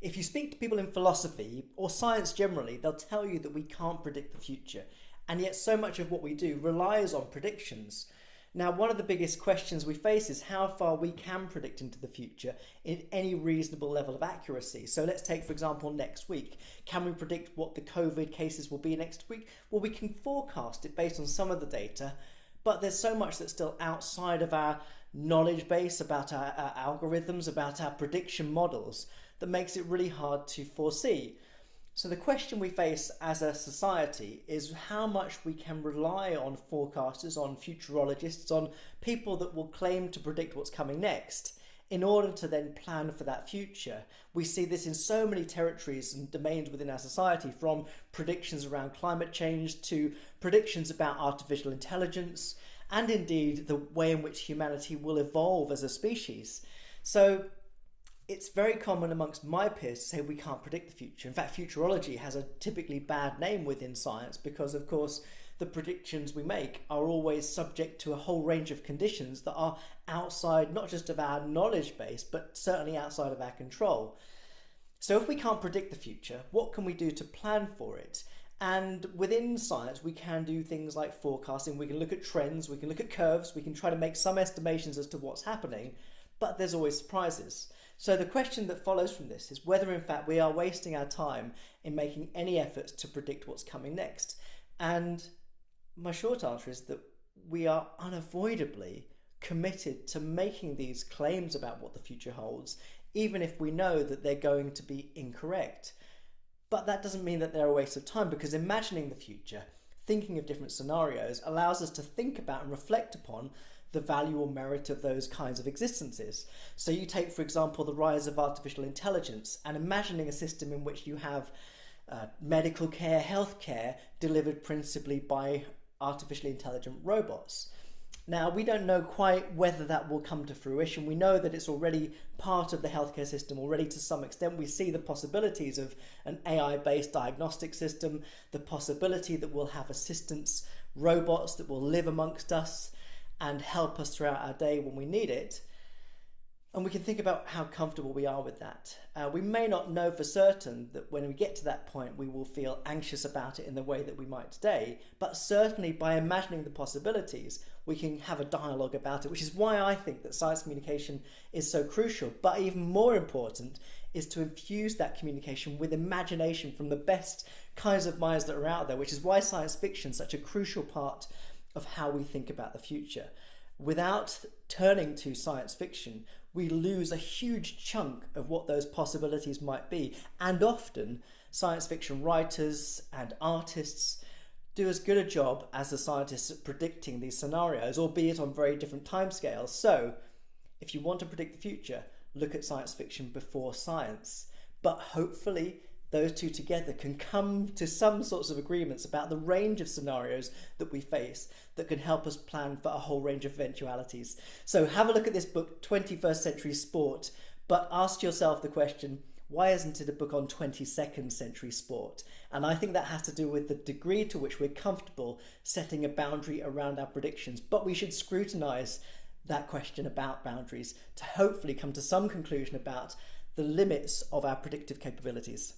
If you speak to people in philosophy or science generally, they'll tell you that we can't predict the future. And yet so much of what we do relies on predictions. Now, one of the biggest questions we face is how far we can predict into the future in any reasonable level of accuracy. So let's take, for example, next week. Can we predict what the COVID cases will be next week? Well, we can forecast it based on some of the data, but there's so much that's still outside of our knowledge base, about our algorithms, about our prediction models, that makes it really hard to foresee. So the question we face as a society is how much we can rely on forecasters, on futurologists, on people that will claim to predict what's coming next in order to then plan for that future. We see this in so many territories and domains within our society, from predictions around climate change to predictions about artificial intelligence, and indeed the way in which humanity will evolve as a species. So it's very common amongst my peers to say we can't predict the future. In fact, futurology has a typically bad name within science because, of course, the predictions we make are always subject to a whole range of conditions that are outside not just of our knowledge base, but certainly outside of our control. So if we can't predict the future, what can we do to plan for it? And within science, we can do things like forecasting. We can look at trends, we can look at curves, we can try to make some estimations as to what's happening, but there's always surprises. So the question that follows from this is whether in fact we are wasting our time in making any efforts to predict what's coming next. And my short answer is that we are unavoidably committed to making these claims about what the future holds, even if we know that they're going to be incorrect. But that doesn't mean that they're a waste of time, because imagining the future, thinking of different scenarios, allows us to think about and reflect upon the value or merit of those kinds of existences. So you take, for example, the rise of artificial intelligence and imagining a system in which you have medical care, healthcare delivered principally by artificially intelligent robots. Now, we don't know quite whether that will come to fruition. We know that it's already part of the healthcare system already to some extent. We see the possibilities of an AI-based diagnostic system, the possibility that we'll have assistants, robots that will live amongst us and help us throughout our day when we need it. And we can think about how comfortable we are with that. We may not know for certain that when we get to that point we will feel anxious about it in the way that we might today, but certainly by imagining the possibilities we can have a dialogue about it, which is why I think that science communication is so crucial. But even more important is to infuse that communication with imagination from the best kinds of minds that are out there, which is why science fiction is such a crucial part of how we think about the future. Without turning to science fiction, we lose a huge chunk of what those possibilities might be. And often science fiction writers and artists do as good a job as the scientists at predicting these scenarios, albeit on very different timescales. So if you want to predict the future, look at science fiction before science. But hopefully those two together can come to some sorts of agreements about the range of scenarios that we face that can help us plan for a whole range of eventualities. So have a look at this book, 21st Century Sport, but ask yourself the question, why isn't it a book on 22nd century sport? And I think that has to do with the degree to which we're comfortable setting a boundary around our predictions. But we should scrutinise that question about boundaries to hopefully come to some conclusion about the limits of our predictive capabilities.